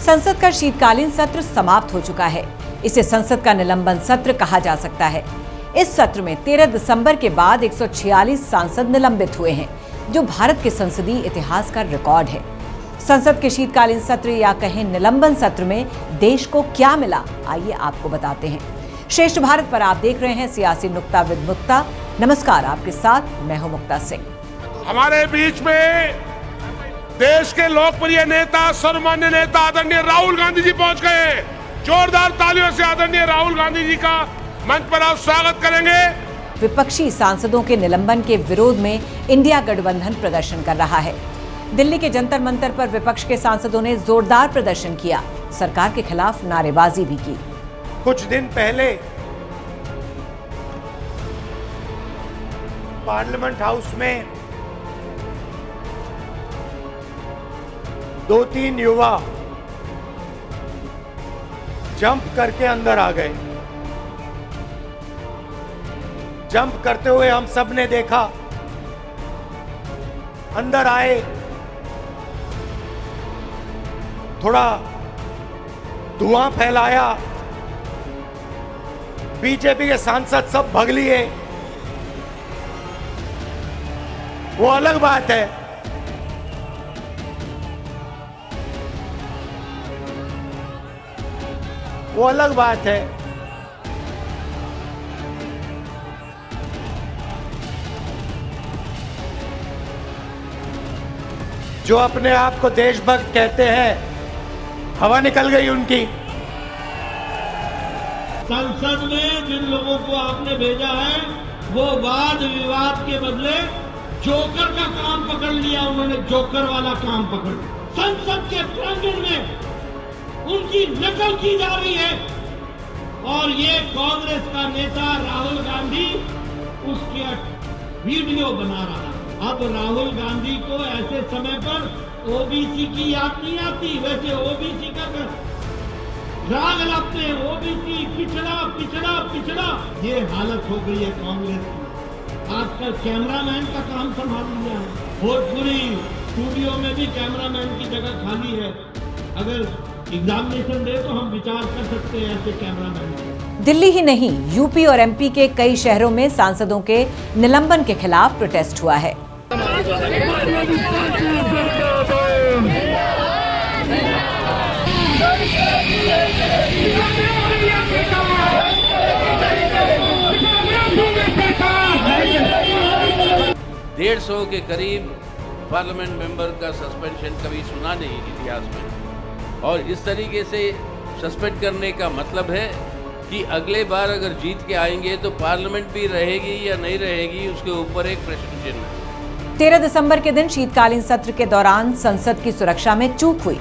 संसद का शीतकालीन सत्र समाप्त हो चुका है। इसे संसद का निलंबन सत्र कहा जा सकता है। इस सत्र में 13 दिसंबर के बाद 146 सांसद निलंबित हुए हैं, जो भारत के संसदीय इतिहास का रिकॉर्ड है। संसद के शीतकालीन सत्र या कहें निलंबन सत्र में देश को क्या मिला, आइए आपको बताते हैं। श्रेष्ठ भारत पर आप देख रहे हैं सियासी नुक्ता विद मुक्ता। नमस्कार, आपके साथ मैं हूं मुक्ता सिंह। हमारे बीच में देश के लोकप्रिय नेता, सर्वमान्य नेता आदरणीय राहुल गांधी जी पहुंच गए। जोरदार तालियों से आदरणीय राहुल गांधी जी का मंच पर आप स्वागत करेंगे। विपक्षी सांसदों के निलंबन के विरोध में इंडिया गठबंधन प्रदर्शन कर रहा है। दिल्ली के जंतर मंतर पर विपक्ष के सांसदों ने जोरदार प्रदर्शन किया, सरकार के खिलाफ नारेबाजी भी की। कुछ दिन पहले पार्लियामेंट हाउस में 2-3 युवा जंप करके अंदर आ गए। जंप करते हुए हम सब ने देखा। अंदर आए, थोड़ा धुआं फैलाया, बीजेपी के सांसद सब भाग लिए। वो अलग बात है। वो अलग बात है। जो अपने आप को देशभक्त कहते हैं, हवा निकल गई उनकी। संसद में जिन लोगों को आपने भेजा है, वो वाद विवाद के बदले जोकर का काम पकड़ लिया। उन्होंने जोकर वाला काम पकड़ लिया। संसद के प्रांगण में उनकी नकल की जा रही है और ये कांग्रेस का नेता राहुल गांधी उसके वीडियो बना रहा है। अब राहुल गांधी को ऐसे समय पर ओबीसी की याद नहीं आती। वैसे ओबीसी का राग लगते हैं, ओबीसी पिछड़ा पिछड़ा पिछड़ा। ये हालत हो गई है कांग्रेस की। आजकल कैमरामैन का काम संभाल लिया है। भोजपुरी स्टूडियो में भी कैमरामैन की जगह खाली है। अगर एग्जामिनेशन दे तो हम विचार कर सकते हैं ऐसे कैमरामैन। दिल्ली ही नहीं, यूपी और एमपी के कई शहरों में सांसदों के निलंबन के खिलाफ प्रोटेस्ट हुआ है। डेढ़ 150 के करीब पार्लियामेंट मेंबर का सस्पेंशन कभी सुना नहीं इतिहास में। और इस तरीके से सस्पेंड करने का मतलब है कि अगले बार अगर जीत के आएंगे तो पार्लियामेंट भी रहेगी या नहीं रहेगी, उसके ऊपर एक प्रश्न चिन्ह है। 13 दिसंबर के दिन शीतकालीन सत्र के दौरान संसद की सुरक्षा में चूक हुई।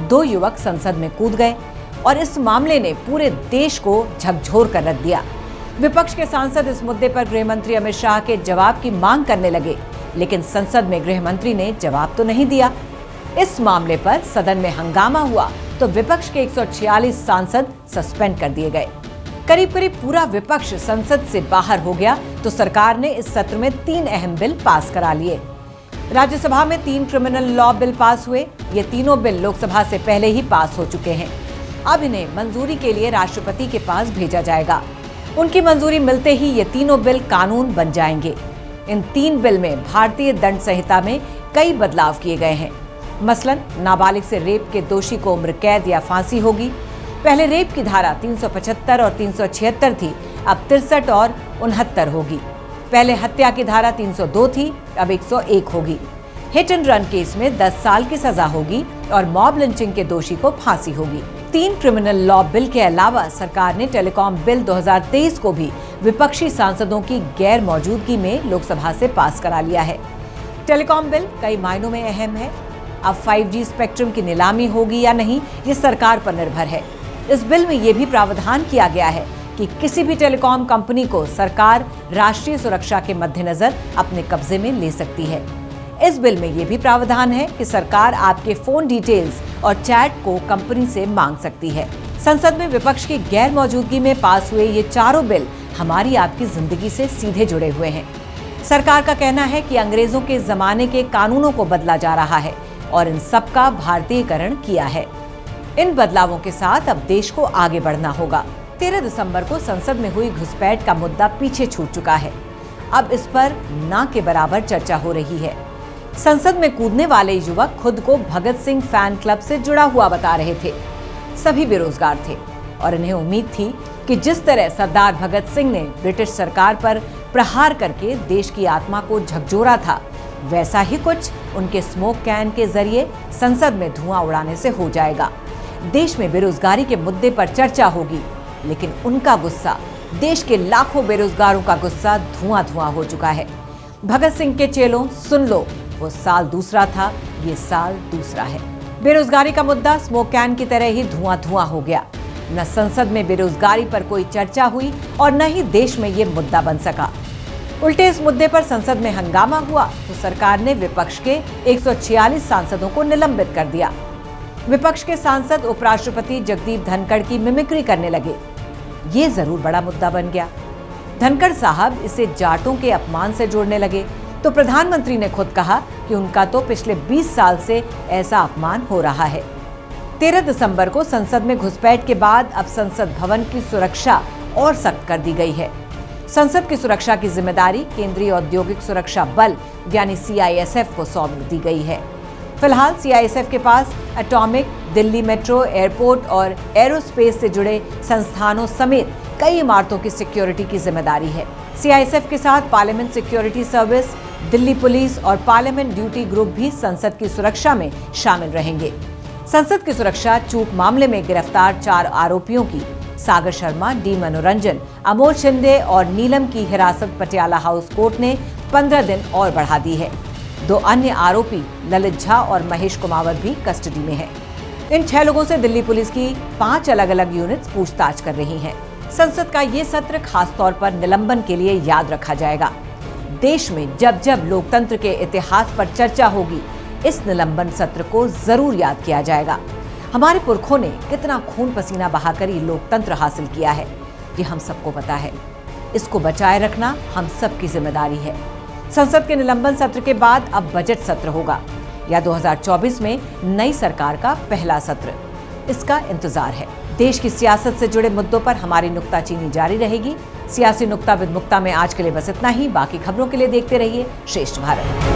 2 युवक संसद में कूद गए और इस मामले ने पूरे देश को झकझोर कर रख दिया। विपक्ष के सांसद इस मुद्दे पर गृह मंत्री अमित शाह के जवाब की मांग करने लगे, लेकिन संसद में गृह मंत्री ने जवाब तो नहीं दिया। इस मामले पर सदन में हंगामा हुआ तो विपक्ष के 146 सांसद सस्पेंड कर दिए गए। करीब करीब पूरा विपक्ष संसद से बाहर हो गया तो सरकार ने इस सत्र में 3 अहम बिल पास करा लिए। राज्यसभा में 3 क्रिमिनल लॉ बिल पास हुए। ये तीनों बिल लोकसभा से पहले ही पास हो चुके हैं। अब इन्हें मंजूरी के लिए राष्ट्रपति के पास भेजा जाएगा। उनकी मंजूरी मिलते ही ये तीनों बिल कानून बन जाएंगे। इन 3 बिल में भारतीय दंड संहिता में कई बदलाव किए गए हैं। मसलन नाबालिग से रेप के दोषी को उम्र कैद या फांसी होगी। पहले रेप की धारा 375 और 376 थी, अब 63 और 69 होगी। पहले हत्या की धारा 302 थी, अब 101 होगी। हिट एंड रन केस में 10 साल की सजा होगी और मॉब लिंचिंग के दोषी को फांसी होगी। 3 क्रिमिनल लॉ बिल के अलावा सरकार ने टेलीकॉम बिल 2023 को भी विपक्षी सांसदों की गैर मौजूदगी में लोकसभा से पास करा लिया है। टेलीकॉम बिल कई मायनों में अहम है। अब 5G स्पेक्ट्रम की नीलामी होगी या नहीं, ये सरकार पर निर्भर है। इस बिल में ये भी प्रावधान किया गया है कि किसी भी टेलीकॉम कंपनी को सरकार राष्ट्रीय सुरक्षा के मद्देनजर अपने कब्जे में ले सकती है। इस बिल में ये भी प्रावधान है कि सरकार आपके फोन डिटेल्स और चैट को कंपनी से मांग सकती है। संसद में विपक्ष की गैर मौजूदगी में पास हुए ये चारों बिल हमारी आपकी जिंदगी से सीधे जुड़े हुए हैं। सरकार का कहना है कि अंग्रेजों के जमाने के कानूनों को बदला जा रहा है और इन सब का भारतीयकरण किया है। इन बदलावों के साथ अब देश को आगे बढ़ना होगा। 13 दिसंबर को संसद में हुई घुसपैठ का मुद्दा पीछे छूट चुका है। अब इस पर ना के बराबर चर्चा हो रही है। संसद में कूदने वाले युवक खुद को भगत सिंह फैन क्लब से जुड़ा हुआ बता रहे थे। सभी बेरोजगार थे और इन्हें उम्मीद थी कि जिस तरह सरदार भगत सिंह ने ब्रिटिश सरकार पर प्रहार करके देश की आत्मा को झकझोरा था, वैसा ही कुछ उनके स्मोक कैन के जरिए संसद में धुआं उड़ाने से हो जाएगा। देश में बेरोजगारी के मुद्दे पर चर्चा होगी, लेकिन उनका गुस्सा, देश के लाखों बेरोजगारों का गुस्सा धुआं हो चुका है। भगत सिंह के चेलों, सुन लो, वो साल दूसरा था, ये साल दूसरा है। बेरोजगारी का मुद्दा स्मोक कैन की तरह ही धुआं हो गया। न संसद में बेरोजगारी पर कोई चर्चा हुई और न ही देश में ये मुद्दा बन सका। उल्टे इस मुद्दे पर संसद में हंगामा हुआ तो सरकार ने विपक्ष के 146 सांसदों को निलंबित कर दिया। विपक्ष के सांसद उपराष्ट्रपति जगदीप धनखड़ की मिमिक्री करने लगे। ये जरूर बड़ा मुद्दा बन गया। धनखड़ साहब इसे जाटों के अपमान से जोड़ने लगे तो प्रधानमंत्री ने खुद कहा कि उनका तो पिछले 20 साल से ऐसा अपमान हो रहा है। 13 दिसंबर को संसद में घुसपैठ के बाद अब संसद भवन की सुरक्षा और सख्त कर दी गई है। संसद की सुरक्षा की जिम्मेदारी केंद्रीय औद्योगिक सुरक्षा बल यानी CISF को सौंप दी गई है। फिलहाल CISF के पास एटॉमिक, दिल्ली मेट्रो, एयरपोर्ट और एरोस्पेस से जुड़े संस्थानों समेत कई इमारतों की सिक्योरिटी की जिम्मेदारी है। CISF के साथ parliament security service, Delhi police और पार्लियामेंट ड्यूटी ग्रुप भी संसद की सुरक्षा में शामिल रहेंगे। संसद की सुरक्षा चूक मामले में गिरफ्तार 4 आरोपियों की, सागर शर्मा, डी मनोरंजन, अमोल शिंदे और नीलम की हिरासत पटियाला हाउस कोर्ट ने 15 दिन और बढ़ा दी है। 2 अन्य आरोपी ललित झा और महेश कुमावत भी कस्टडी में हैं। इन 6 लोगों से दिल्ली पुलिस की 5 अलग-अलग यूनिट्स पूछताछ कर रही हैं। संसद का ये सत्र खास तौर पर निलंबन के लिए याद रखा जाएगा। देश में जब जब लोकतंत्र के इतिहास पर चर्चा होगी, इस निलंबन सत्र को जरूर याद किया जाएगा। हमारे पुरखों ने कितना खून पसीना बहाकर ये लोकतंत्र हासिल किया है, ये हम सबको पता है। इसको बचाए रखना हम सबकी जिम्मेदारी है। संसद के निलंबन सत्र के बाद अब बजट सत्र होगा या 2024 में नई सरकार का पहला सत्र, इसका इंतजार है। देश की सियासत से जुड़े मुद्दों पर हमारी नुक्ताचीनी जारी रहेगी। सियासी नुक्ता विद मुक्ता में आज के लिए बस इतना ही। बाकी खबरों के लिए देखते रहिए श्रेष्ठ भारत।